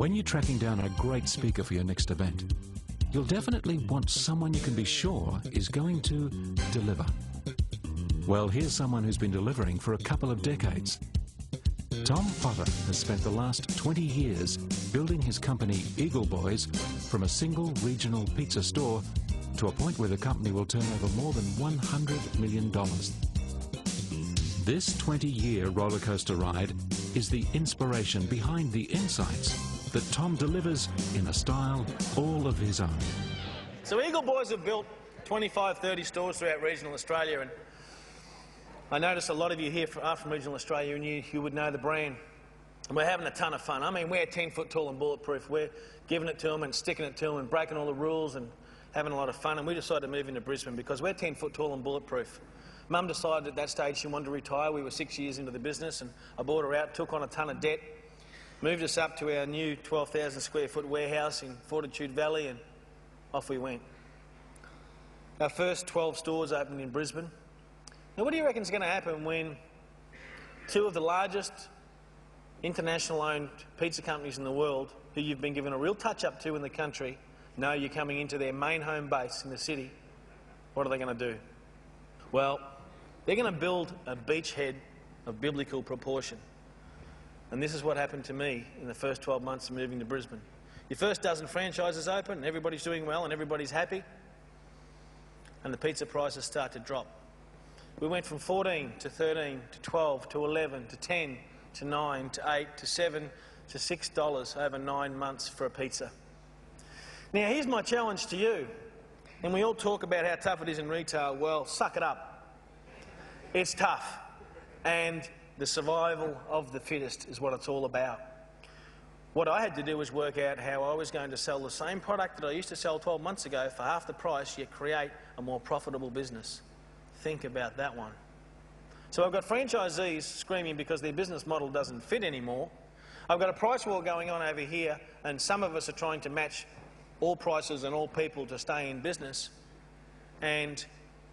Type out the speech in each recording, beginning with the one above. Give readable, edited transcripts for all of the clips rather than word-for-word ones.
When you're tracking down a great speaker for your next event, you'll definitely want someone you can be sure is going to deliver. Well, here's someone who's been delivering for a couple of decades. Tom Potter has spent the last 20 years building his company Eagle Boys from a single regional pizza store to a point where the company will turn over more than $100 million. This 20-year roller coaster ride is the inspiration behind the insights that Tom delivers in a style all of his own. So Eagle Boys have built 25, 30 stores throughout regional Australia, and I notice a lot of you here are from regional Australia, and you would know the brand. And we're having a ton of fun. I mean, we're 10 foot tall and bulletproof. We're giving it to them and sticking it to them and breaking all the rules and having a lot of fun. And we decided to move into Brisbane because we're 10 foot tall and bulletproof. Mum decided at that stage she wanted to retire. We were 6 years into the business, and I bought her out, took on a ton of debt, moved us up to our new 12,000 square foot warehouse in Fortitude Valley, and off we went. Our first 12 stores opened in Brisbane. Now, what do you reckon is going to happen when two of the largest international-owned pizza companies in the world, who you've been given a real touch-up to in the country, know you're coming into their main home base in the city? What are they going to do? Well, they're going to build a beachhead of biblical proportion. And this is what happened to me in the first 12 months of moving to Brisbane. Your first dozen franchises open, and everybody's doing well, and everybody's happy, and the pizza prices start to drop. We went from 14 to 13 to 12 to 11 to 10 to 9 to 8 to 7 to $6 over 9 months for a pizza. Now, here's my challenge to you. And we all talk about how tough it is in retail. Well, suck it up. It's tough. And the survival of the fittest is what it's all about. What I had to do was work out how I was going to sell the same product that I used to sell 12 months ago for half the price, yet create a more profitable business. Think about that one. So I've got franchisees screaming because their business model doesn't fit anymore. I've got a price war going on over here, and some of us are trying to match all prices and all people to stay in business, and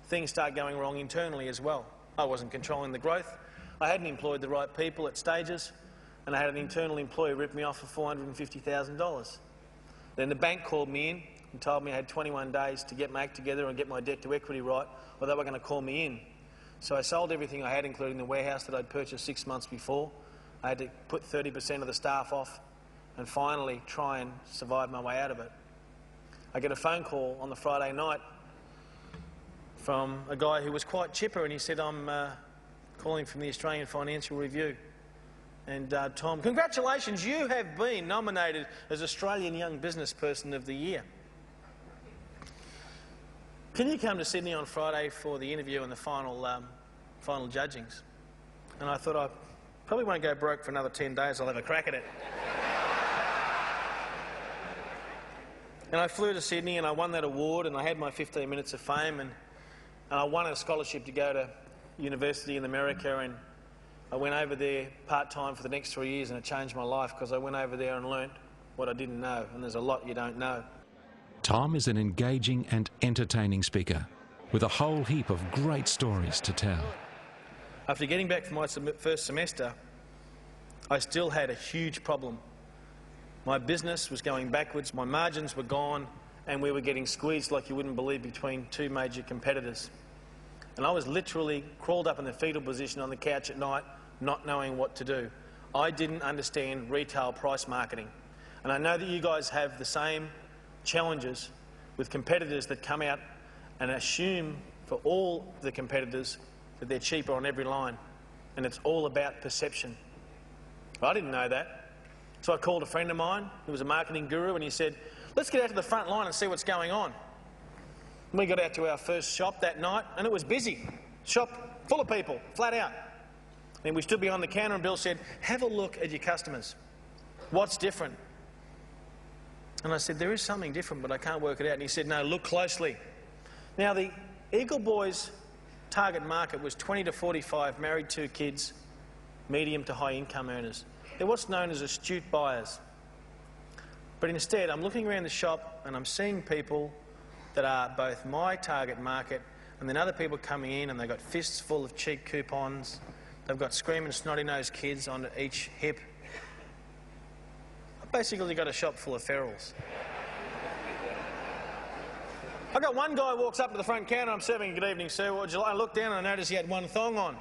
things start going wrong internally as well. I wasn't controlling the growth. I hadn't employed the right people at stages, and I had an internal employee rip me off for $450,000. Then the bank called me in and told me I had 21 days to get my act together and get my debt to equity right, or they were going to call me in. So I sold everything I had, including the warehouse that I'd purchased 6 months before. I had to put 30% of the staff off and finally try and survive my way out of it. I get a phone call on the Friday night from a guy who was quite chipper, and he said, I'm calling from the Australian Financial Review. And Tom, congratulations, you have been nominated as Australian Young Business Person of the Year. Can you come to Sydney on Friday for the interview and the final judgings? And I thought, I probably won't go broke for another 10 days, I'll have a crack at it. And I flew to Sydney and I won that award, and I had my 15 minutes of fame, and I won a scholarship to go to university in America, and I went over there part-time for the next 3 years, and it changed my life because I went over there and learnt what I didn't know, and there's a lot you don't know. Tom is an engaging and entertaining speaker with a whole heap of great stories to tell. After getting back from my first semester, I still had a huge problem. My business was going backwards, my margins were gone, and we were getting squeezed like you wouldn't believe between two major competitors. And I was literally crawled up in the fetal position on the couch at night, not knowing what to do. I didn't understand retail price marketing. And I know that you guys have the same challenges with competitors that come out and assume for all the competitors that they're cheaper on every line. And it's all about perception. I didn't know that. So I called a friend of mine who was a marketing guru, and he said, let's get out to the front line and see what's going on. We got out to our first shop that night, and it was busy. Shop full of people, flat out. And we stood behind the counter, and Bill said, have a look at your customers. What's different? And I said, there is something different, but I can't work it out. And he said, no, look closely. Now, the Eagle Boys target market was 20 to 45, married, 2 kids, medium to high income earners. They're what's known as astute buyers. But instead, I'm looking around the shop and I'm seeing people that are both my target market and then other people coming in, and they've got fists full of cheap coupons. They've got screaming, snotty-nosed kids on each hip. Basically got a shop full of ferals. I got one guy walks up to the front counter, I'm serving, good evening sir, what would you like? I looked down and I noticed he had one thong on.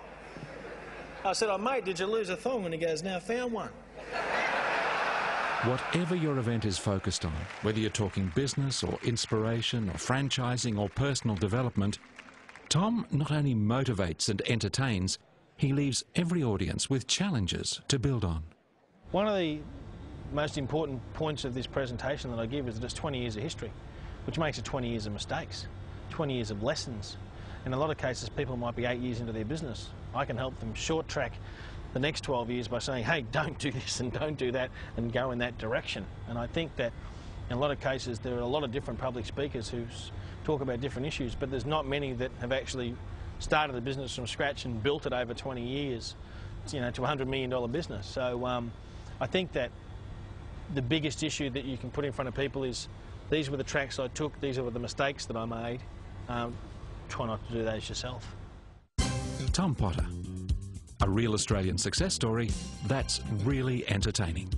I said, oh mate, did you lose a thong? And he goes, no, I found one. Whatever your event is focused on, whether you're talking business or inspiration or franchising or personal development, Tom not only motivates and entertains, he leaves every audience with challenges to build on. One of the most important points of this presentation that I give is that it's 20 years of history, which makes it 20 years of mistakes, 20 years of lessons. In a lot of cases, people might be 8 years into their business. I can help them short track the next 12 years by saying, hey, don't do this and don't do that and go in that direction. And I think that in a lot of cases there are a lot of different public speakers who talk about different issues, but there's not many that have actually started a business from scratch and built it over 20 years, you know, to a $100 million business. So I think that the biggest issue that you can put in front of people is these were the tracks I took, these were the mistakes that I made. Try not to do those yourself. Tom Potter. A real Australian success story that's really entertaining.